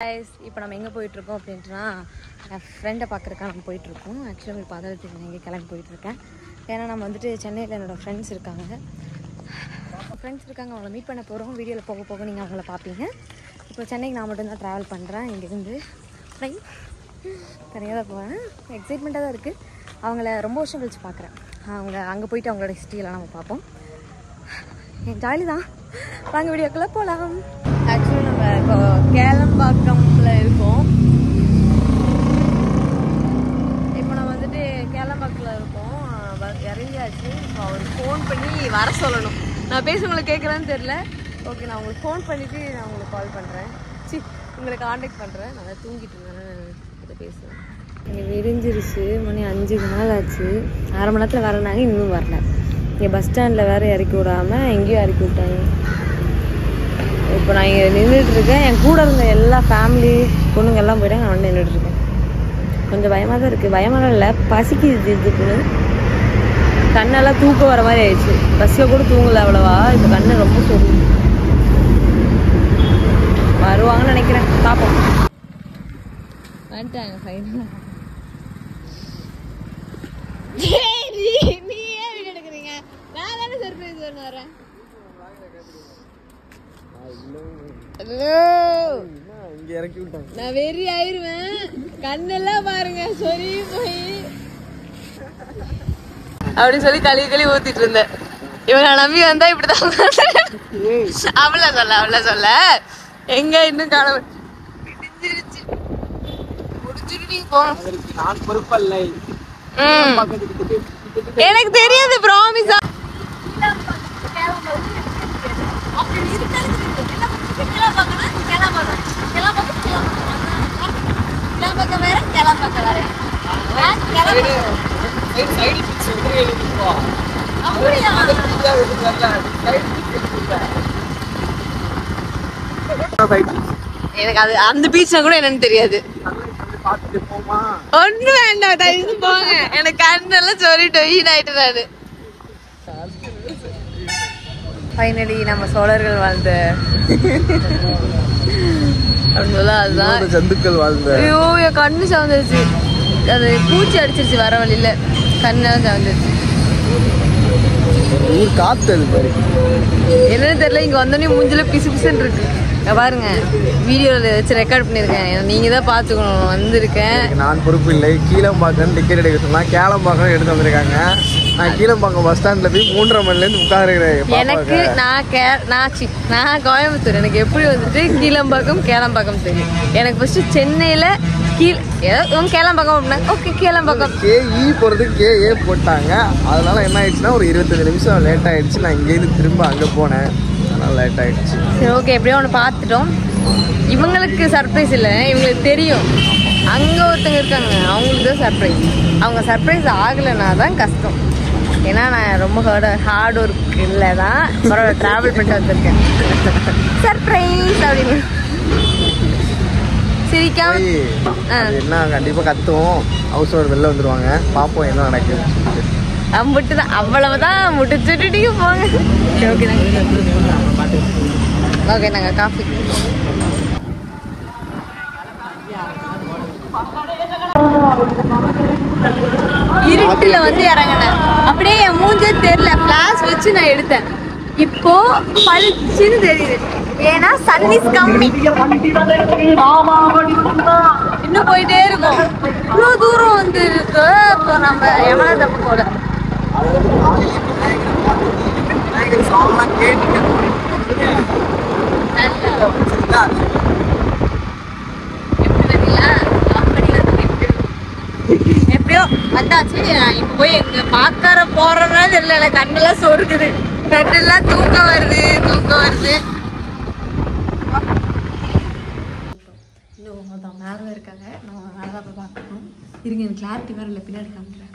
guys, இப்போ நம்ம எங்கே போயிட்டுருக்கோம் அப்படின்ட்டுனா என் ஃப்ரெண்டை பார்க்குறதுக்காக நம்ம போயிட்டுருக்கோம். ஆக்சுவலாக உங்களுக்கு பார்த்தாலும் நான் எங்கே கிளம்பி போயிட்டுருக்கேன். ஏன்னா நம்ம வந்துட்டு சென்னையில் என்னோடய ஃப்ரெண்ட்ஸ் இருக்காங்க. அவங்கள மீட் பண்ண போகிறோம். வீடியோவில் போக போக நீங்கள் அவங்கள பார்ப்பீங்க. இப்போ சென்னைக்கு நான் மட்டும்தான் ட்ராவல் பண்ணுறேன். இங்கேருந்து ட்ரெயின் தனியாக தான் போகிறேன். எக்ஸைட்மெண்ட்டாக தான் இருக்குது. அவங்கள ரொம்ப வருஷம் கழிச்சு பார்க்குறேன். அங்கே போயிட்டு அவங்களோட ஹிஸ்ட்ரியெல்லாம் நம்ம பார்ப்போம். ஜாலி தான். வாங்க வீடியோக்குள்ளே போகலாம். ஆக்சுவலி நம்ம இப்போ கேளம்பாக்கம்ல இருக்கோம். இப்போ நம்ம வந்துட்டு கேளம்பாக்கில் இருக்கோம். இறங்கியாச்சு. இப்போ அவருக்கு ஃபோன் பண்ணி வர சொல்லணும். நான் பேச உங்களுக்கு கேட்குறேன்னு தெரில. ஓகே, நான் உங்களுக்கு ஃபோன் பண்ணிவிட்டு நான் உங்களுக்கு கால் பண்ணுறேன். உங்களை காண்டாக்ட் பண்ணுறேன். நல்லா தூங்கிட்டு இருந்தேன். இதை பேசுவேன். இங்கே விரிஞ்சிருச்சு. மணி 5 நாள் ஆச்சு. 1/2 மணி நேரத்தில் வரனாங்க. இன்னும் வரல. இங்கே பஸ் ஸ்டாண்டில் வேறு இறக்கி விடாமல் எங்கேயும் இறக்கி விட்டாங்க. இப்போ நான் இங்கே நின்றுட்டுருக்கேன். என் கூட இருந்த எல்லா ஃபேமிலி பொண்ணுங்க எல்லாம் போய்ட்டு நான் வந்து நின்றுட்டுருக்கேன். கொஞ்சம் பயமாக தான் இருக்குது. பயமாக இல்லை, பசிக்குது. இதுக்குன்னு கண்ணெல்லாம் தூக்கம் வர மாதிரி ஆயிடுச்சு. பஸ்ஸில் கூட தூங்கலை அவ்வளோவா. இப்போ கண்ணு ரொம்ப சொல்லுது. வருவாங்கன்னு நினைக்கிறேன். பார்ப்போம். வந்துட்டாங்க ஃபைனலாக. நீ ஏன் வீடியோ எடுக்கிறீங்க? நான் தானே சர்ப்ரைஸ் பண்ண வரேன். நான் வெறி ஆயிருவேன். கண்ணெல்லாம் பாருங்க சொறி போய் அப்படின்னு சொல்லி கழுவி ஊத்திட்டு இருந்தேன். இவங்க நம்பி வந்தா இப்படிதான். அவள சொல்ல எங்க இன்னும் காண முடிஞ்சிருச்சு. நான் பொறுப்பல்ல. எனக்கு தெரியாது. ப்ராமிஸா எனக்கு அது அந்த பீச்னா கூட என்னன்னு தெரியாது. ஒண்ணு வேண்டாம், தயவு போங்க. எனக்கு கண்ணெல்லாம் சொல்லிட்டு ஈடாயிட்டு நானு. ஃபைனலி நம்ம சோழர்கள் வாழ்ந்த அதுதான் ஜந்துக்கள் வாழ்ந்த. ஐயோ, என் கண்ணு சவந்துருச்சு. அது பூச்சி அடிச்சிருச்சு வர வழியில. கண்ணெல்லாம் சவந்துருச்சு. காத்து என்னன்னு தெரியல. இங்க வந்தோடனே மூஞ்சில பிசு பிசுன்னு இருக்கு. பாருங்க, வீடியோவில் வச்சு ரெக்கார்ட் பண்ணியிருக்கேன். நீங்கள் தான் பார்த்துக்கணும். வந்திருக்கேன். நான் பொறுப்பு இல்லை. கீழம்பாக்கம் டிக்கெட் எடுக்க சொன்னா கேளம்பாக்கம் எடுத்து வந்திருக்காங்க. நான் கீழம்பாக்கம் பஸ் ஸ்டாண்டில் போய் 3:30 மணிலேருந்து உட்காருக்கிறேன். எனக்கு நான் கோயம்புத்தூர். எனக்கு எப்படி வந்துட்டு கீழம்பாக்கம் கேளம்பாக்கம் தெரியும். எனக்கு ஃபர்ஸ்ட் சென்னையில் கேளம்பாக்கம் அப்படின்னா ஓகே கேளம்பாக்கம் கேஇ போகிறதுக்கு கேஏ போட்டாங்க. அதனால என்ன ஆயிடுச்சுன்னா ஒரு 25 நிமிஷம் லேட் ஆயிடுச்சு. நான் இங்கேருந்து திரும்ப அங்கே போனேன். லேட் ஆயிடுச்சு. சரி, ஓகே, எப்படியோ ஒன்று பார்த்துட்டோம். இவங்களுக்கு சர்ப்ரைஸ் இல்லை, இவங்களுக்கு தெரியும். அங்கே ஒருத்தங்க இருக்காங்க, அவங்களுக்கு தான் சர்ப்ரைஸ். அவங்க சர்ப்ரைஸ் ஆகலைன்னா தான் கஷ்டம். ஏன்னா நான் ரொம்ப ஹார்ட் ஒர்க் இல்லை தான் பரவாயில்ல ட்ராவல் பண்ணிட்டு வந்திருக்கேன். சர்ப்ரைஸ் அப்படின்னு சிரிக்காம என்ன கண்டிப்பாக கற்றுவோம். ஹவுஸ் ஓனர் வெளில வந்துடுவாங்க. பார்ப்போம் என்ன நடக்குது. அம்பிட்டு தான், அவ்வளவுதான். முடிச்சுட்டு போங்க. ஓகே, நாங்கள் காஃபி. இருட்டில் வந்து இறங்கினேன். அப்படியே என் மூஞ்சே தெரியல. ஃபிளாஷ் வச்சு நான் எடுத்தேன். இப்போ பளிச்சுன்னு தெரியுது. ஏன்னா சன்னிஸ் கம்மி. இன்னும் போயிட்டே இருக்கும். இவ்வளோ தூரம் வந்து இருக்கு. இப்போ நம்ம எவ்வளோ தப்பு போல. எப்படியோ வந்தாச்சு. இப்ப போய் எங்க பாக்கார போறதா தெரியல. எனக்கு கண்ணெல்லாம் சொருக்குது. கண்ணெல்லாம் தூக்கம் வருது. இன்னும் மேலே இருக்காங்க. நம்ம மேலதான் போய் பார்க்கணும். இருங்க, எனக்கு கிளாரிட்டி வேற இல்லை. பின்னாடி காமிக்கிறேன்.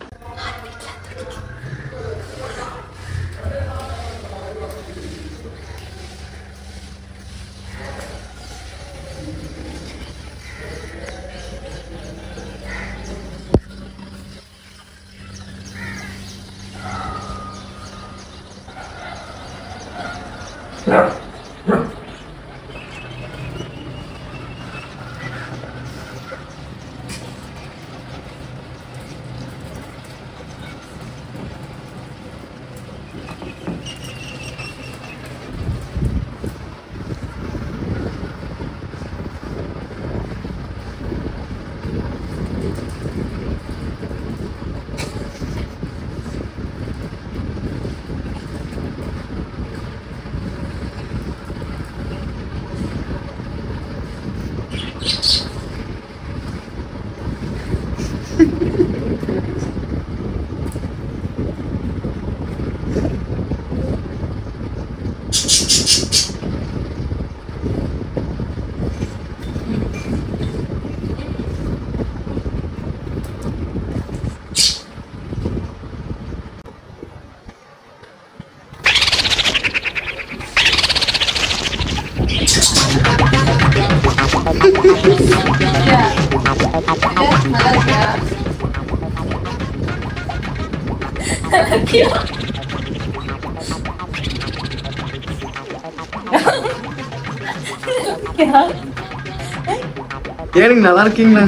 ஏனுங்க நல்லா இருக்கீங்களா?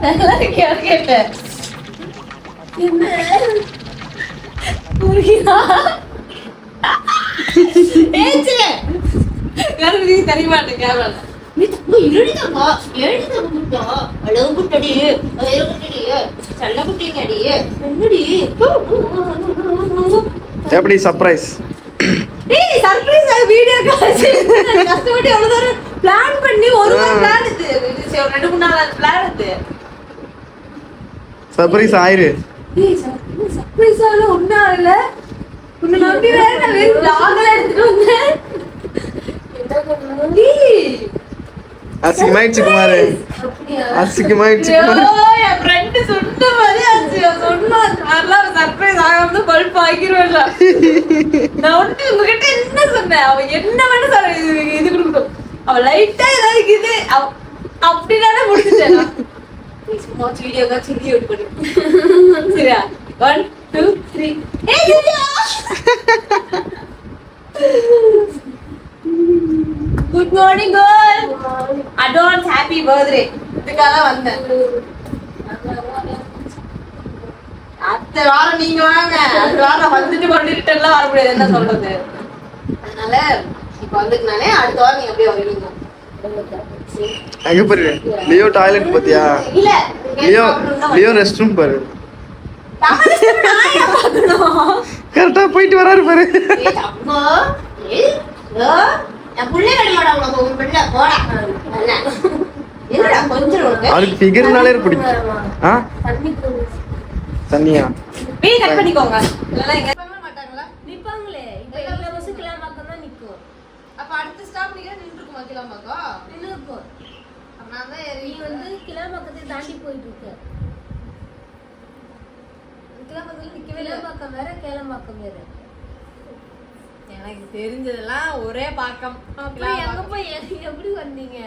நல்லா இருக்கியா கேட்டேன். தெரிய மாட்டேன். எப்படி சர்ப்ரைஸ்? வீடியோ கஷ்டப்பட்டு எவ்வளவு தூரம் பிளான் பண்ணி ஒரு பிளான் இது 2-3 நாள் பிளான் இது சர்ப்ரைஸ் ஆயிரு. சர்ப்ரைஸ் ஆல ஒண்ணா இல்ல. உன்னை நம்பி வேற நான் வெறும் லாக்ல எடுத்துட்டு வந்தேன். அசிங்கமாயிடுச்சு குமார். அசிங்கமாயிடுச்சு குமார். என் ஃப்ரெண்ட் சொன்ன மாதிரி ஆச்சு. சொன்னா அதெல்லாம் சர்ப்ரைஸ் ஆகாம பல்ப் ஆகிருவேன்ல. நான் வந்து உங்ககிட்ட என்ன சொன்னேன்? அவ என்ன வேணா சொல்ல இது கொடுக்கணும். அவ லைட்டா ஏதாவது இது அப்படினாலே முடிச்சுட்டேன். ஸ்மார்ட் வீடியோ தான் சில்லி அவுட் பண்ணு. சரியா? 1 2 3 ஏய் Julia. Good morning girl. Advance happy birthday. இதுக்காக வந்தேன். அடுத்த வாரம் நீங்க வாங்க. அடுத்த வாரம் வந்துட்டு கொண்டுட்டு எல்லாம் வர முடியாது. என்ன சொல்றது? அதனால இப்ப வந்துட்டானே அடுத்த வாரம் நீங்க அப்படியே வருவீங்க. எங்க பாரு லியோ டாய்லெட் பாத்தியா? இல்ல லியோ ரெஸ்ட் ரூம் பாரு. நாயா பாக்கணும். கரெக்ட்டா போயிட்டு வராரு பாரு. ஏய் அம்மா ஏய் நான் புள்ளே கடி மாட்டா உனக்கு ஒரு பிள்ளை போடா. என்னடா கொஞ்சம் உனக்கு அவருக்கு ஃபிகர்னாலே பிடிக்கும். ஆ தண்ணியா பே கட் பண்ணிக்கோங்க. இல்லனா எங்க பண்ண மாட்டாங்களா? நிப்பாங்களே. இப்ப எல்லா பஸ்ஸும் கிளாம்பாக்கம் தான் நிக்கும். அப்ப அடுத்த ஸ்டாப் நீங்க நின்னுக்குமா கிளாம்பாக்கம்? நின்னுக்கும். நான் தான் நீ வந்து கிளாம்பாக்கத்தை தாண்டி போயிட்டு இருக்க. கிளாம்பாக்கத்துல நிக்கவே இல்ல. கிளாம்பாக்கம் வேற கேளம்பாக்கம் வேற. எனக்கு தெரிஞ்சதெல்லாம் ஒரே பாக்கம். அப்ப எங்க போய் எப்படி வந்தீங்க?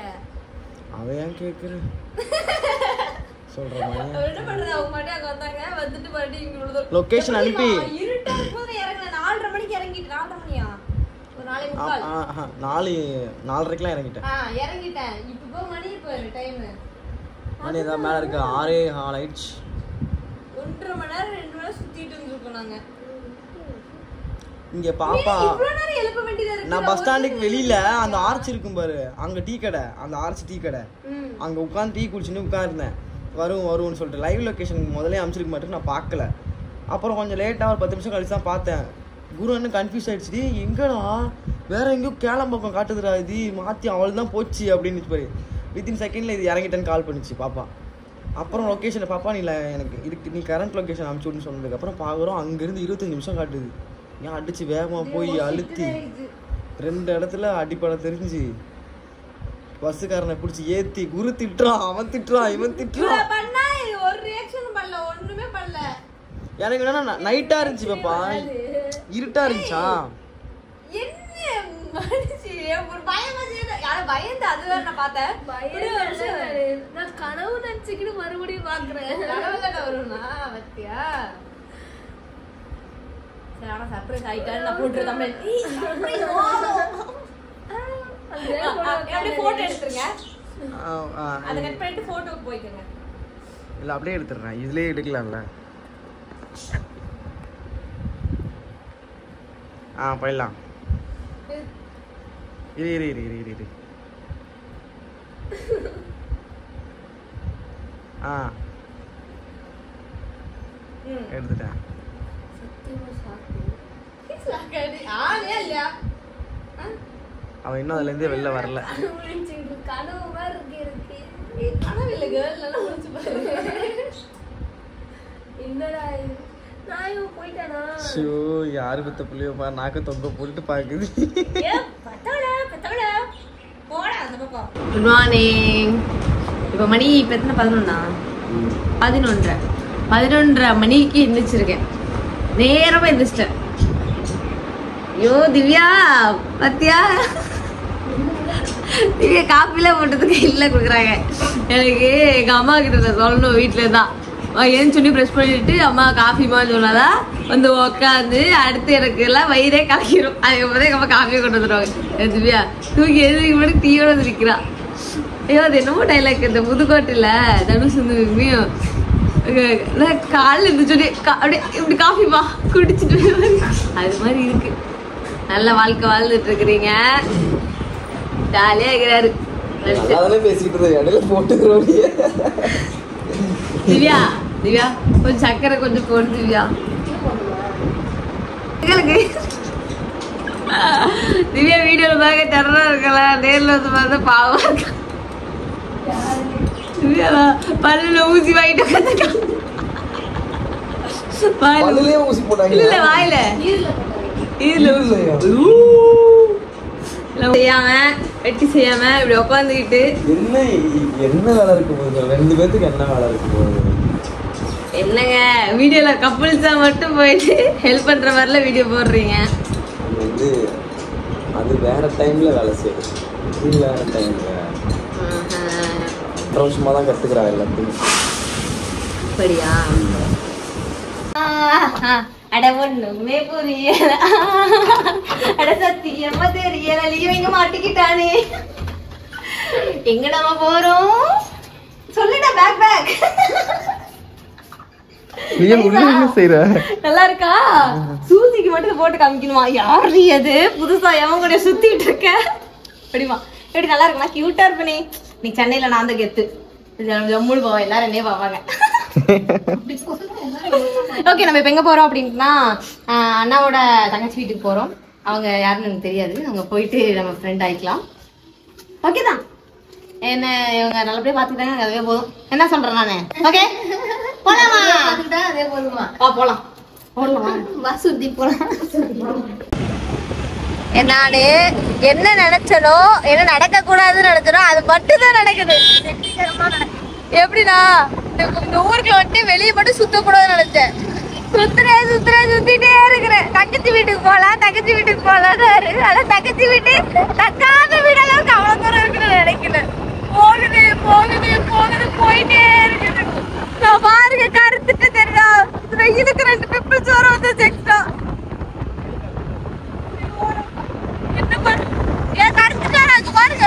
அவ ஏன் கேக்குற? சொல்ற மாதிரி. என்ன பண்றது? அவங்க மட்டும் அங்க வந்தாங்க. வந்துட்டு மறுபடியும் இங்க உள்ளது. லொகேஷன் அனுப்பி. இருட்டா போது இறங்குன 4:30 மணிக்கு இறங்கிட்டு 4:30 மணியா? ஒரு 4:45. 4:30க்குலாம் இறங்கிட்டேன். இறங்கிட்டேன். இப்போ மணி பாரு டைம். மணி ஏதா மேல இருக்கு 6:04 ஆயிடுச்சு. 1.5 மணி நேரம் 2 மணி நேரம் சுத்திட்டு இருந்திருக்கோம் நாங்க. இங்க பாப்பா இவ்வளவு நேரம் எழுப்ப வேண்டியதா இருக்கு. நான் பஸ் ஸ்டாண்டுக்கு வெளியில அந்த ஆர்ச் இருக்கும் பாரு, அங்க டீ கடை, அந்த ஆர்ச் டீ கடை, அங்க உட்காந்து டீ குடிச்சுன்னு உட்கார்ந்தேன். வரும்னு சொல்லிட்டு லைவ் லொகேஷன் முதல்ல அமைச்சிருக்க மாட்டேன்னு நான் பார்க்கல. அப்புறம் கொஞ்சம் லேட்டாக ஒரு 10 நிமிஷம் கழிச்சு தான் பார்த்தேன். குரு அண்ணன் கன்ஃபியூஸ் ஆயிடுச்சு. எங்கடா வேற எங்கேயோ கேளம்பாக்கம் காட்டுதுடா, இது மாற்றி அவள் தான் போச்சு அப்படின்னு பாரு. வித்தின் செகண்டில் இது இறங்கிட்டேன்னு கால் பண்ணிச்சு பாப்பா. அப்புறம் லொக்கேஷனை பாப்பா நீ எனக்கு இதுக்கு நீ கரண்ட் லொக்கேஷன் அனுப்பிச்சுன்னு சொன்னதுக்கப்புறம் பார்க்குறோம் அங்கேருந்து 25 நிமிஷம் காட்டுது. ஏன் அடிச்சு வேகமாக போய் அழுத்தி 2 இடத்துல அடிப்படம் தெரிஞ்சு பஸ்ஸுக்காரனை பிடிச்சி ஏற்றி குரு திட்டுறான், அவன் திட்டுறான், இவன் திட்டுறான். பண்ணா ஒரு ரியாக்ஷனும் பண்ணல, ஒண்ணுமே பண்ணல. எனக்கு என்னன்னா நைட்டா இருந்துச்சு பாப்பா, இருட்டா இருந்துச்சா. என்ன மனுஷி ஒரு பயம் பயந்து அது வேற நான் பார்த்தேன். நான் கனவு நினைச்சுக்கிட்டு மறுபடியும் பாக்குறேன். கனவுல வரும்னா பத்தியா? சரி ஆனா சர்ப்ரைஸ் ஆயிட்டான்னு நான் போட்டுருந்தேன். அப்படியே போட்டோ எடுத்துருங்க. அதை கட் பண்ணிட்டு போட்டோக்கு போய்க்கங்க. இல்ல அப்படியே எடுத்துடுறேன், இதுலயே எடுக்கலாம்ல. போயிடலாம். இரு எடுத்துட்டேன். அவன் இன்னும் அதுலேருந்தே வெளில வரல. கனவு மாதிரி இருக்கு. கனவு இல்லை கேர்ள், நல்லா முடிச்சு பாருங்க. என்னடா இது? நான் இவன் போயிட்டானா? ஷோ யாரு பத்த புள்ளியோப்பா நாக்கு தொங்க போட்டு பாக்குது. போடா அந்த பக்கம். Good morning. இப்போ மணி இப்போ எத்தனை 11 11:30 மணிக்கு எந்திரிச்சிருக்கேன். நேரமா எந்திரிச்சிட்டேன். ஐயோ திவ்யா பத்தியா, திவ்யா காப்பிலாம் போட்டதுக்கு இல்லை கொடுக்குறாங்க. எனக்கு எங்கள் அம்மா கிட்ட நான் சொல்லணும், வீட்டில் தான் ஏன்னு சொல்லி ப்ரெஷ் பண்ணிட்டு அம்மா காஃபிமான்னு சொன்னாதான் வந்து உட்காந்து அடுத்து எனக்கு எல்லாம் வயிறே கலக்கிடும். அதுக்கப்புறம் எங்கள் அம்மா காஃபியை கொண்டு வந்துடுவாங்க. திவ்யா தூக்கி எதிர்க்கு மட்டும் டீயோட இருக்கிறா. ஐயோ அது என்னமோ டைலாக், இந்த புதுக்கோட்டையில் தனுஷ் வந்துமையும் காலில் இருந்து சொல்லி அப்படியே இப்படி காஃபிமா குடிச்சிட்டு அது மாதிரி இருக்கு. நல்ல வாழ்க்கை வாழ்ந்துட்டு இருக்கிறீங்க, ஜாலியா இருக்கிறாரு. பேசிட்டு போட்டு திவ்யா திவ்யா கொஞ்சம் சக்கரை கொஞ்சம் போடு திவ்யா. திவ்யா வீடியோல பார்க்க டெரரா இருக்கலாம், நேர்ல வந்து பார்த்தா பாவமா இருக்கா. திவ்யா பல்லுல ஊசி வாங்கிட்டு ஊசி போட்டாங்க. இல்ல வாயில செய்யாம வெட்டி செய்யாம இப்படி உட்காந்துக்கிட்டு என்ன வேலை இருக்கு போகுது? 2 பேத்துக்கு என்ன வேலை இருக்கு போகுது? என்னங்க வீடியோல கப்புள்ஸா மட்டும் போயிட்டு ஹெல்ப் பண்ற மாதிரில வீடியோ போடுறீங்க. அது வேற டைம்ல வேலை செய்யுது, இது வேற டைம்ல. வருஷமா தான் கத்துக்கிறா எல்லாத்தையும். அப்படியா? அட ஒண்ணுமே புரியல, அட சத்தியமா தெரியல. இவங்க மாட்டிக்கிட்டானே. எங்க நம்ம போறோம் சொல்லுடா. பேக் நல்லா இருக்கா? சூசிக்கு மட்டும் போட்டு காமிக்கணுமா? யாரு அது புதுசா எவன் கூட சுத்திட்டு இருக்க? அப்படிமா எப்படி நல்லா இருக்குமா? கியூட்டா இருப்பனே. நீ சென்னையில நான் தான் கெத்து ஜம்முன்னு போவேன், எல்லாரும் என்னையே பாப்பாங்க. ஓகே நம்ம இப்ப எங்க போறோம் அப்படின்னா அண்ணாவோட தங்கச்சி வீட்டுக்கு போறோம். அவங்க யாருன்னு எனக்கு தெரியாது, அங்க போயிட்டு நம்ம ஃப்ரெண்ட் ஆயிக்கலாம். ஓகே தான், என்ன இவங்க நல்லபடியா பாத்துக்கிட்டாங்க, அதுவே போதும். என்ன சொல்றேன் நானு? ஓகே போலாமா? அதே போதுமா? போலாம் போலாம் சுத்தி போலாம். நானு என்ன நினைச்சனோ, என்ன நடக்க கூடாதுன்னு நினைச்சனோ அது மட்டும் தான் நடக்குது. எப்படின்னா இந்த ஊருக்குள்ள வந்துட்டு வெளியே மட்டும் சுத்த கூடாதுன்னு நினைச்சேன். சுத்திட்டே இருக்கிறேன். தங்கச்சி வீட்டுக்கு போலாம் ஆனா தங்கச்சி வீட்டு தக்காத வீடு அளவுக்கு அவ்வளவு தூரம் இருக்குன்னு நினைக்கல. போகுது போயிட்டே இருக்குது. நான் பாருங்க கருத்துட்டு தெரியா, வெயிலுக்கு 2 பிம்பிள்ஸ் வர வந்து செக்ஸ்டா. என்ன பண்ணு ஏன் கருத்துட்டாராங்க பாருங்க.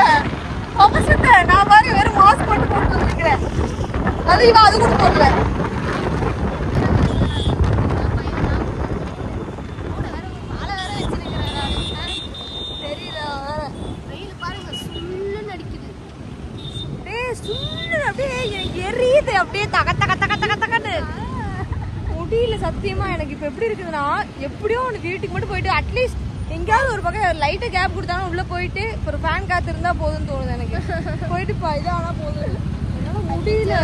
ஆப்போசிட் நான் பாருங்க வெறும் மாஸ்க் போட்டு வந்துருக்கிறேன். அது இவன் அது கூட போடல. எரியுது அப்படியே தக தக தக தக தகன்னு முடியல சத்தியமா. எனக்கு இப்ப எப்படி இருக்குதுன்னா, எப்படியோ உனக்கு வீட்டுக்கு மட்டும் போயிட்டு அட்லீஸ்ட் எங்கேயாவது ஒரு பக்கம் லைட்டா கேப் கொடுத்தாலும் உள்ள போயிட்டு ஒரு ஃபேன் காத்து இருந்தா போதும்னு தோணுது எனக்கு. போயிட்டு இதானா போதும், என்னால முடியல.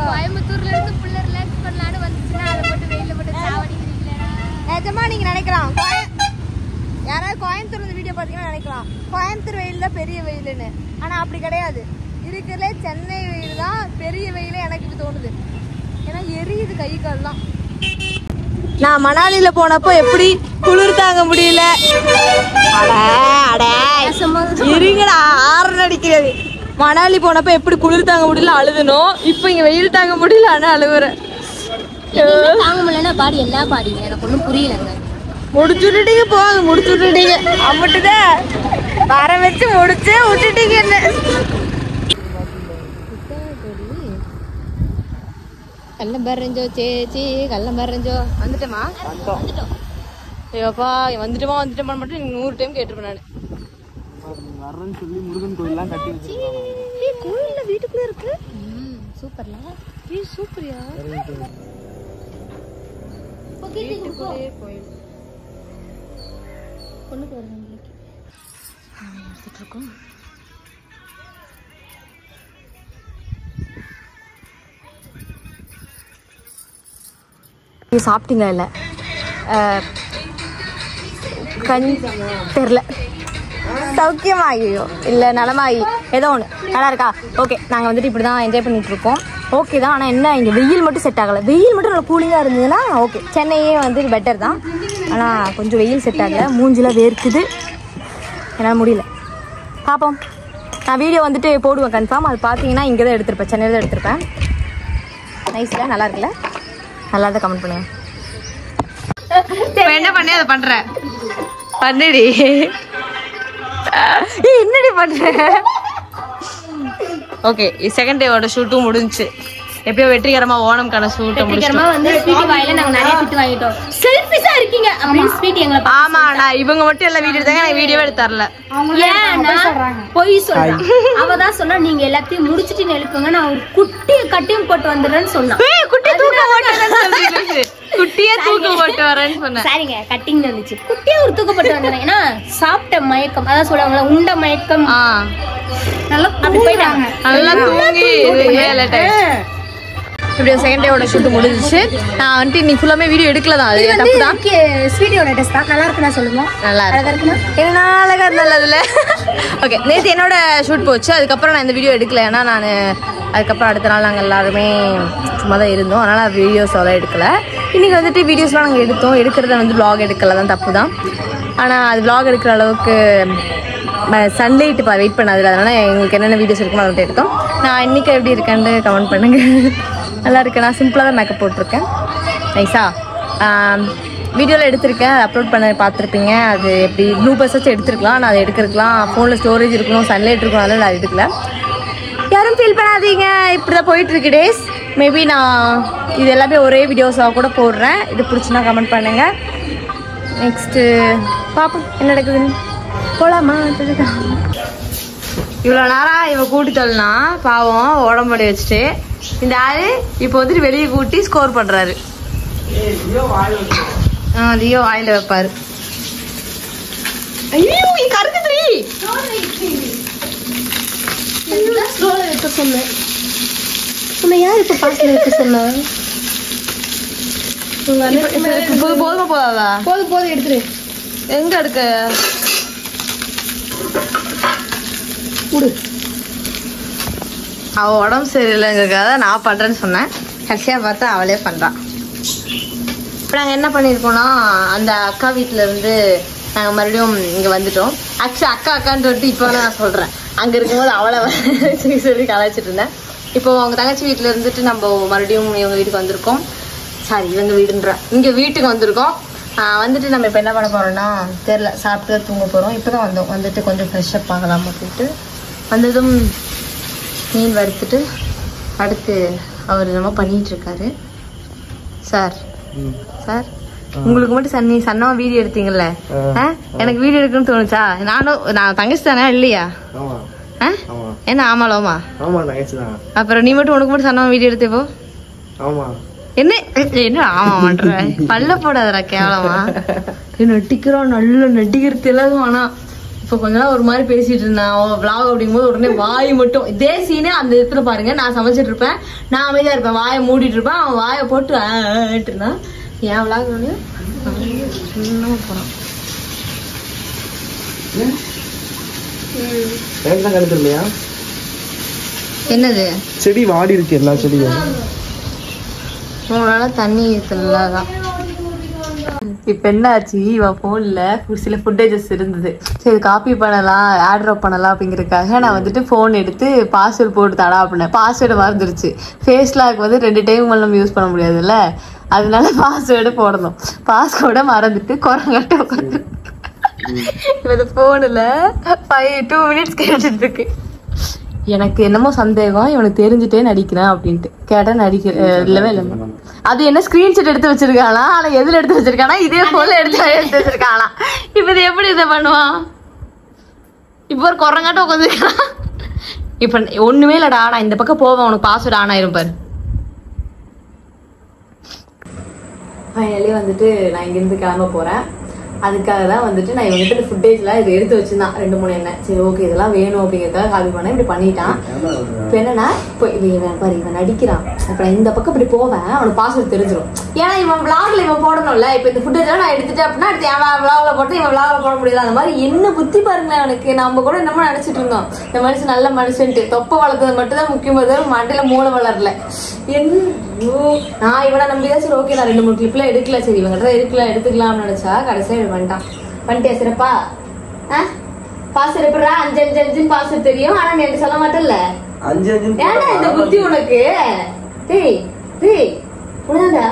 கோயம்புத்தூர்ல இருந்து புள்ள ரிலாக்ஸ் பண்ணலான்னு வந்துச்சுன்னா அதை போட்டு வெயில போட்டு சாவடிக்கிறீங்களா? நிஜமா நீங்க நினைக்கலாம், யாராவது கோயம்புத்தூர் இந்த வீடியோ பாத்தீங்கன்னா நினைக்கலாம் கோயம்புத்தூர் வெயில் தான் பெரிய வெயிலுன்னு. ஆனா அப்படி கிடையாது. இருக்கிறதுல சென்னை வெயில் தான் பெரிய வெயில எனக்கு இப்ப தோணுது. ஏன்னா எரியுது கை கால்லாம். நான் மணாலியில போனப்போ எப்படி குளிர் தாங்க முடியல. இருங்கடா ஆறு அடிக்கிறது. மணாலி போனப்போ எப்படி குளிர் தாங்க முடியல அழுதணும். இப்ப இங்க வெயில் தாங்க முடியல ஆனா அழுகுறேன். தாங்க முடியலன்னா பாடி எல்லா பாடிங்க, எனக்கு ஒன்றும் புரியலங்க. முடிச்சுட்டீங்க போங்க, முடிச்சு விட்டுட்டீங்க. அம்மிட்டுதான் வர வச்சு முடிச்சு விட்டுட்டீங்க. என்ன கள்ளம் பறஞ்சோ சேச்சி, கள்ளம் பறஞ்சோ. வந்துட்டோமா? ஐயோப்பா வந்துட்டோமா மட்டும் 100 டைம் கேட்டிருப்பேன் நான். வரேன்னு சொல்லி முருகன் கோயில்லாம் கட்டி வச்சிருக்காங்க. கோயில்ல வீட்டுக்குள்ள இருக்கு. சூப்பர்ல. சூப்பரியா? வீட்டுக்குள்ளே கோயில். பொண்ணுக்கு வருவாங்க. எடுத்துட்டு இருக்கோம். சாப்பிட்டீங்களா? இல்லை தெரில. சௌக்கியமாகியோ இல்லை நலமாகி ஏதோ ஒன்று நல்லா இருக்கா? ஓகே, நாங்கள் வந்துட்டு இப்படி தான் என்ஜாய் பண்ணிட்டு இருக்கோம். ஓகே தான். ஆனால் என்ன இங்கே வெயில் மட்டும் செட் ஆகலை. வெயில் மட்டும் நல்லா கூலிங்காக இருந்ததுன்னா ஓகே, சென்னையே வந்து பெட்டர் தான். ஆனால் கொஞ்சம் வெயில் செட் ஆகலை. மூஞ்சில் வேர்க்குது, என்னால் முடியல. பார்ப்போம். நான் வீடியோ வந்துட்டு போடுவேன் கன்ஃபார்ம். அது பார்த்தீங்கன்னா இங்கே தான் எடுத்திருப்பேன், சென்னையில் தான் எடுத்திருப்பேன். நைஸில் நல்லா இருக்குல்ல? நல்லா தான் கமெண்ட் பண்ணுங்க. என்ன பண்ணி அதை பண்ற பண்ணுடி. என்னடி பண்ற? ஓகே, செகண்ட் டேவோட ஷூட்டும் முடிஞ்சுச்சு. எப்படியோ வெற்றிகரமா ஓணம்கான ஷூட்டை முடிச்சிட்டோம். வந்து ஸ்வீட்டி வாயில நாங்க நிறைய திட்டு வாங்கிட்டோம். செல்ஃபிஷா இருக்கீங்க அப்படின்னு ஸ்வீட்டி எங்களை. ஆமா, நான் இவங்க மட்டும் எல்லாம் வீடியோ எடுத்தாங்க, எனக்கு வீடியோவே எடுத்து தரல. பொய் சொல்றா. அவ தான் சொன்னா நீங்க எல்லாத்தையும் முடிச்சிட்டு எழுப்புங்க, நான் ஒரு குட்டிய கட்டியும் போட்டு வந்துடுறேன்னு சொன்னா. குட்டிய தூக்க போட்டு குட்டியே தூக்க போட்டு வரேன்னு சொன்னேன். சரிங்க, கட்டிங் வந்துச்சு. குட்டியே ஒரு தூக்க போட்டு வந்துடுறேன். ஏன்னா சாப்பிட்ட மயக்கம், அதான் சொல்லுவாங்களா உண்ட மயக்கம். நல்லா அப்படி போயிட்டாங்க. நல்லா தூங்கி இப்படி செகண்ட் டேவோட ஷூட் முடிஞ்சிச்சு. நான் வந்துட்டு இன்னைக்கு ஃபுல்லாமே வீடியோ எடுக்கல தான். அது தப்பு தான். ஸ்வீட்டியோட டெஸ்ட் தான். நல்லா இருக்குன்னா சொல்லுங்க. நல்லா இருக்குமா? என்ன அழகா இருந்தால அதில். ஓகே, நேற்று என்னோட ஷூட் போச்சு. அதுக்கப்புறம் நான் இந்த வீடியோ எடுக்கல. ஏன்னா நான் அதுக்கப்புறம் அடுத்த நாள் நாங்கள் எல்லாருமே சும்மா தான் இருந்தோம். அதனால் வீடியோஸ் அதெல்லாம் எடுக்கல. இன்றைக்கி வந்துட்டு வீடியோஸ்லாம் நாங்கள் எடுத்தோம். எடுக்கிறத வந்து வ்ளாக் எடுக்கல தான், தப்பு தான். ஆனால் அது வ்ளாக் எடுக்கிற அளவுக்கு சன்லைட் வெயிட் பண்ணாது. அதனால் எங்களுக்கு என்னென்ன வீடியோஸ் இருக்குமோ அதை எடுத்தோம். நான் இன்றைக்கி எப்படி இருக்கேன்னு கமெண்ட் பண்ணுங்கள். நல்லா இருக்கேன். நான் சிம்பிளாக தான் மேக்கப் போட்டிருக்கேன். நைஸா வீடியோவில் எடுத்திருக்கேன், அப்லோட் பண்ண பார்த்துருப்பீங்க. அது எப்படி ப்ளூபர்ஸ் வச்சு எடுத்துருக்கலாம். நான் அதை எடுக்கிறதுக்கலாம் ஃபோனில் ஸ்டோரேஜ் இருக்கணும், சன்லைட் இருக்கணும், அதனால் நான் எடுக்கல. யாரும் ஃபீல் பண்ணாதீங்க, இப்படி தான் போயிட்டுருக்கு டேஸ். மேபி நான் இது எல்லாமே ஒரே வீடியோஸாக கூட போடுறேன். இது பிடிச்சுன்னா கமெண்ட் பண்ணுங்கள். நெக்ஸ்ட்டு பார்ப்போம் என்ன நடக்குதுன்னு. போகலாமா? இவ்வளோ நேரம் இவ கூட்டி தள்ளனா பாவம் உடம்படி வச்சுட்டு, இந்த ஆளு இப்போ வந்துட்டு வெளியே கூட்டி ஸ்கோர் பண்றாரு. லியோ வாயில வைப்பாரு. ஐயோ கருக்குதுரி. சொன்னேன் உன்னை யார் இப்ப பாட்டில் வைக்க சொன்னா? போதுமா போதாதா? போதும் எடுத்துரு. எங்க எடுக்க? அவள் உடம்பு சரியில்லைங்கிறதுக்காக நான் பண்ணுறேன்னு சொன்னேன். கடைசியாக பார்த்தா அவளே பண்ணுறான். இப்போ நாங்கள் என்ன பண்ணியிருக்கோம்னா, அந்த அக்கா வீட்டில் இருந்து நாங்கள் மறுபடியும் இங்கே வந்துட்டோம். ஆக்சுவலி அக்கான்னு சொல்லிட்டு இப்போ நான் சொல்கிறேன். அங்கே இருக்கும்போது அவளை சொல்லி கலாய்ச்சிட்டு இருந்தேன். இப்போ அவங்க தங்கச்சி வீட்டில் இருந்துட்டு நம்ம மறுபடியும் இவங்க வீட்டுக்கு வந்திருக்கோம். சாரி, இவங்க வீடுன்ற இங்கே வீட்டுக்கு வந்திருக்கோம். வந்துட்டு நம்ம இப்போ என்ன பண்ண போகிறோம்னா தெரில, சாப்பிட்டு தூங்க போகிறோம். இப்போ தான் வந்தோம். வந்துட்டு கொஞ்சம் ஃப்ரெஷ்அப் ஆகலாம் அப்படின்ட்டு வந்ததும் மீன் வறுத்துட்டு அடுத்து அவர் என்னமோ பண்ணிட்டு இருக்காரு. சார் சார் உங்களுக்கு மட்டும் சன்னமா வீடியோ எடுத்தீங்கல்ல, எனக்கு வீடியோ எடுக்கணும்னு தோணுச்சா? நான் தங்கச்சி தானே இல்லையா? என்ன ஆமாலோமா? அப்புறம் நீ மட்டும் உனக்கு மட்டும் சன்னமா வீடியோ எடுத்தப்போ என்ன என்ன ஆமா பண்ற? பல்ல போடாதடா கேவலமா. நட்டிக்கிறோம், நல்ல நட்டிக்கிறது எல்லாம். ஆனா இப்போ கொஞ்ச நாள் ஒரு மாதிரி பேசிட்டு இருந்தான். விளாக் அப்படிங்கும்போது உடனே வாய் மட்டும் இதே சீனே அந்த இடத்துல பாருங்க. நான் சமைச்சிட்டு இருப்பேன், நான் அமைதியா இருப்பேன், வாயை மூடிட்டு இருப்பேன். அவன் வாயை போட்டு இருந்தான். ஏன் விளாக் போறான். என்னது செடி வாடி இருக்கு? எல்லா செடியும் 3 நாளா தண்ணி ஊத்தலாம். இப்போ என்ன ஆச்சு, இவன் ஃபோனில் சில ஃபுட்டேஜஸ் இருந்தது. சரி காப்பி பண்ணலாம், ஆட்ராப் பண்ணலாம் அப்படிங்கிறதுக்காக நான் வந்துட்டு ஃபோன் எடுத்து பாஸ்வேர்டு போட்டு தடா அப்படின்னேன். பாஸ்வேர்டு மறந்துருச்சு. ஃபேஸ் லாக் வந்து 2 டைம் நம்ம யூஸ் பண்ண முடியாதுல்ல, அதனால பாஸ்வேர்டு போடணும். பாஸ்வேர்டை மறந்துட்டு குரங்காட்ட உட்காந்து இப்போ ஃபோனில் 2 மினிட்ஸ் கேட்டுட்டு இருக்கு. எனக்கு என்னமோ சந்தேகம், இவனுக்கு தெரிஞ்சுட்டே நடிக்கிறேன் அப்படின்ட்டு கேட்டேன். இல்லவே இல்லை. அது என்ன ஸ்கிரீன்ஷாட் எடுத்து வச்சிருக்கானா? ஆனா எதுல எடுத்து வச்சிருக்கானா? இதே போல எடுத்து வச்சிருக்கானா? இப்ப இது எப்படி இதை பண்ணுவான்? இப்ப ஒரு குரங்காட்ட உட்காந்துருக்கான். இப்ப ஒண்ணுமே இல்லடா, நான் இந்த பக்கம் போவேன், உனக்கு பாஸ்வேர்டு ஆன் ஆயிரும் பாரு. ஃபைனலி வந்துட்டு நான் இங்கிருந்து கிளம்ப போறேன். அதுக்காக தான் வந்துட்டு நான் இவங்கிட்ட ஃபுட்டேஜ்லாம் இது எடுத்து வச்சிருந்தான் 2-3 எண்ணெய். சரி ஓகே இதெல்லாம் வேணும் அப்படிங்கிறதுக்காக காப்பி பண்ணேன். இப்படி பண்ணிட்டான். இப்போ என்னன்னா இப்போ இவன் பாரு இவன் நடிக்கிறான். இப்போ இந்த பக்கம் இப்படி போவேன் அவனுக்கு பாஸ்வேர்ட் தெரிஞ்சிடும். ஏன்னா இவன் விளாக்ல இவன் போடணும்ல. இப்போ இந்த ஃபுட்டேஜ்லாம் நான் எடுத்துட்டேன் அப்படின்னா அடுத்து என் விளாக்ல போட்டு இவன் விளாக்ல போட முடியாது. அந்த மாதிரி என்ன புத்தி பாருங்களேன் அவனுக்கு. நம்ம கூட என்னமோ நினைச்சிட்டு இருந்தோம் இந்த மனுஷன் நல்ல மனுஷன்ட்டு. தொப்பை வளர்த்தது மட்டும் தான் முக்கியமாக மண்டையில மூளை வளரல. நான் இவனை நம்பிதான் சரி ஓகே நான் 2-3 கிளிப்லாம் எடுக்கல. சரி இவங்கிட்ட எடுத்துக்கலாம்னு நினைச்சா கடைசியா இவன் வந்துட்டியா சிறப்பா பாஸ்வேர்ட் எப்படா 5-5-5 பாஸ்வேர்ட் தெரியும். ஆனா நீ எனக்கு சொல்ல மாட்டேன்ல. ஏன்னா இந்த புத்தி உனக்கு உனதா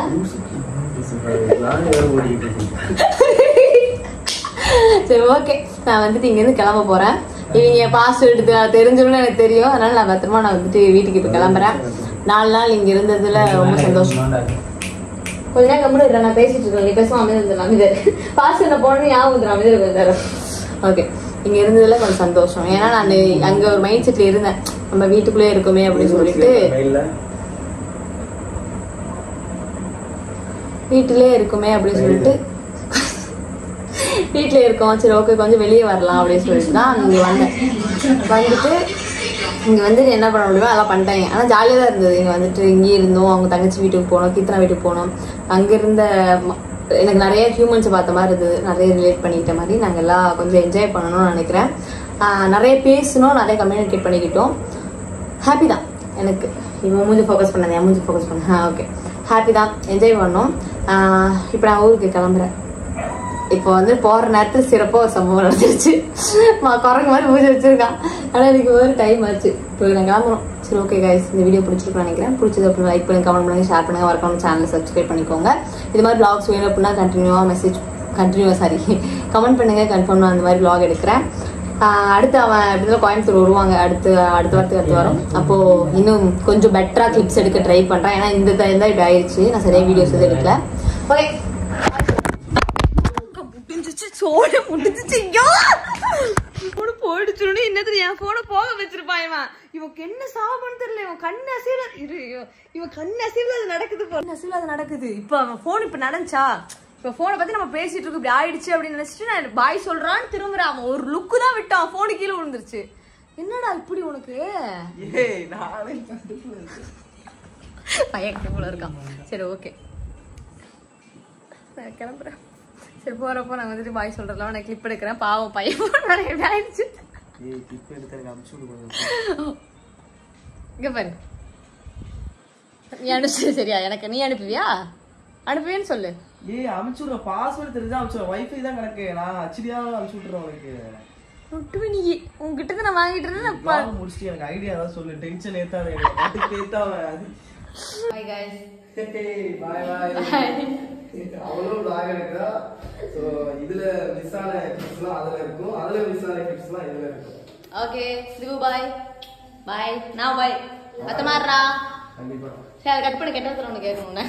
சரி ஓகே நான் வந்துட்டு இங்க இருந்து கிளம்ப போறேன். இவங்க பாஸ்வேர்டு தெரிஞ்சிடும்னு எனக்கு தெரியும். அதனால நான் பத்திரமா நான் வந்துட்டு வீட்டுக்கு இப்ப கிளம்புறேன். 4 நாள் இங்க இருந்ததுல ரொம்ப சந்தோஷம். கொஞ்ச நேரம் கம்முன்னு நான் பேசிட்டு இருக்கேன். நீ பேசுவோம் அமைதியா அமைதியா பாஸ்வேர்ட் போனோன்னு ஞாபகம் அமைதியா கொஞ்சம். ஓகே இங்க இருந்ததுல கொஞ்சம் சந்தோஷம். ஏன்னா நான் அங்க ஒரு மைண்ட் செட்ல இருந்தேன் நம்ம வீட்டுக்குள்ளே இருக்குமே அப்படின்னு சொல்லிட்டு வீட்டிலே இருக்குமே அப்படின்னு சொல்லிட்டு வீட்டிலே இருக்கோம். சரி ஓகே கொஞ்சம் வெளியே வரலாம் அப்படின்னு சொல்லிட்டு தான் இங்கே வந்தேன். வந்துட்டு இங்கே வந்துட்டு என்ன பண்ண முடியுமோ அதெல்லாம் பண்ணிட்டாங்க. ஆனால் ஜாலியாக தான் இருந்தது. இங்கே வந்துட்டு இங்கேயே இருந்தோம். அவங்க தங்கச்சி வீட்டுக்கு போனோம், கீர்த்தனா வீட்டுக்கு போனோம். அங்கே இருந்த எனக்கு நிறைய ஹியூமன்ஸை பார்த்த மாதிரி இருந்தது. நிறைய ரிலேட் பண்ணிக்கிட்ட மாதிரி நாங்கள் எல்லாம் கொஞ்சம் என்ஜாய் பண்ணணும்னு நினைக்கிறேன். நிறைய பேசணும், நிறைய கம்யூனிகேட் பண்ணிக்கிட்டோம். ஹாப்பி தான் எனக்கு. இவன் மூஞ்சி ஃபோக்கஸ் பண்ணாது என் மூஞ்சி ஃபோக்கஸ் பண்ணேன். ஓகே ஹாப்பி தான், என்ஜாய் பண்ணோம். இப்போ நான் ஊருக்கு கிளம்புறேன். இப்போ வந்து போகிற நேரத்தில் சிறப்பாக ஒரு சம்பவம் நடந்துருச்சு. குரங்கு மாதிரி பூஜை வச்சிருக்கான். ஆனால் எனக்கு ஒரு டைம் ஆச்சு. இப்போ நான் கிளம்புறோம். சரி ஓகே கைஸ் இந்த வீடியோ பிடிச்சிருக்குன்னு நினைக்கிறேன். பிடிச்சது அப்படின்னு லைக் பண்ணி கமெண்ட் பண்ணி ஷேர் பண்ணுங்க. வரக்கான சேனலை சப்ஸ்கிரைப் பண்ணிக்கோங்க. இது மாதிரி வ்ளாக்ஸ் வேணும் அப்படின்னா கமெண்ட் பண்ணுங்க. கன்ஃபார்ம் நான் அந்த மாதிரி வ்ளாக் எடுக்கிறேன். அடுத்து அவன் எப்படிதான் கோயம்புத்தூர் வருவாங்க அடுத்த வாரத்துக்கு அடுத்த வாரம். அப்போது இன்னும் கொஞ்சம் பெட்டராக கிளிப்ஸ் எடுக்க ட்ரை பண்ணுறேன். ஏன்னா இந்த டைம் தான் இப்படி ஆயிடுச்சு. நான் சரியாக வீடியோஸ் எதுவும் எடுக்கல. ஓகே சோட முடிஞ்சிச்சு. போயிடுச்சுன்னு என்னது என் போனை போக வச்சிருப்பான். இவனுக்கு என்ன சாபம்னு தெரியல. இவன் கண்ணு அசைவுல இவன் கண்ணு அசைவுல அது நடக்குது. கண்ணு அசைவுல அது நடக்குது. இப்ப அவன் போன் இப்ப நடந்துச்சா இப்ப போனை பத்தி நம்ம பேசிட்டு இருக்கு இப்படி ஆயிடுச்சு அப்படின்னு நினைச்சிட்டு நான் பாய் சொல்றான்னு திரும்புறான். அவன் ஒரு லுக்கு தான் விட்டான். போனு கீழே விழுந்துருச்சு. என்னடா இப்படி உனக்கு பையன் போல இருக்கான். சரி ஓகே கிளம்புறேன். சரி போறப்போ நான் வந்துட்டு பாய் சொல்றதுல நான் கிளிப் எடுக்கிறேன். பாவம் பையன் எப்படி ஆயிடுச்சு. இங்க பாரு நீ அனுப்பிச்சு சரியா எனக்கு நீ அனுப்புவியா அனுப்புவேன்னு சொல்லு. அனுப்பிச்சுடுற பாஸ்வேர்டு தெரிஞ்சா அனுப்பிச்சுடுறேன். வைஃபை தான் கணக்கு. நான் ஹெச்டியா அனுப்பிச்சுடுறேன் உனக்கு. விட்டுவே நீ உங்ககிட்ட நான் வாங்கிட்டு இருந்தேன். முடிச்சுட்டு எனக்கு ஐடியா தான் சொல்லு. டென்ஷன் ஏத்தாவே ஏத்தாவே. Bye guys. Bye bye. அவளும் லாக் எடுக்கிறா. ஸோ இதுல மிஸ் ஆன கிளிப்ஸ்லாம் அதுல இருக்கும். அதுல மிஸ் ஆன கிளிப்ஸ்லாம் இதுல இருக்கும். ஓகே சிவு பாய் பாய். நான் பாய் அத்த மாறா. கண்டிப்பா சரி கட் பண்ணி கெட்டதுல ஒன்று கேட்கணும்னு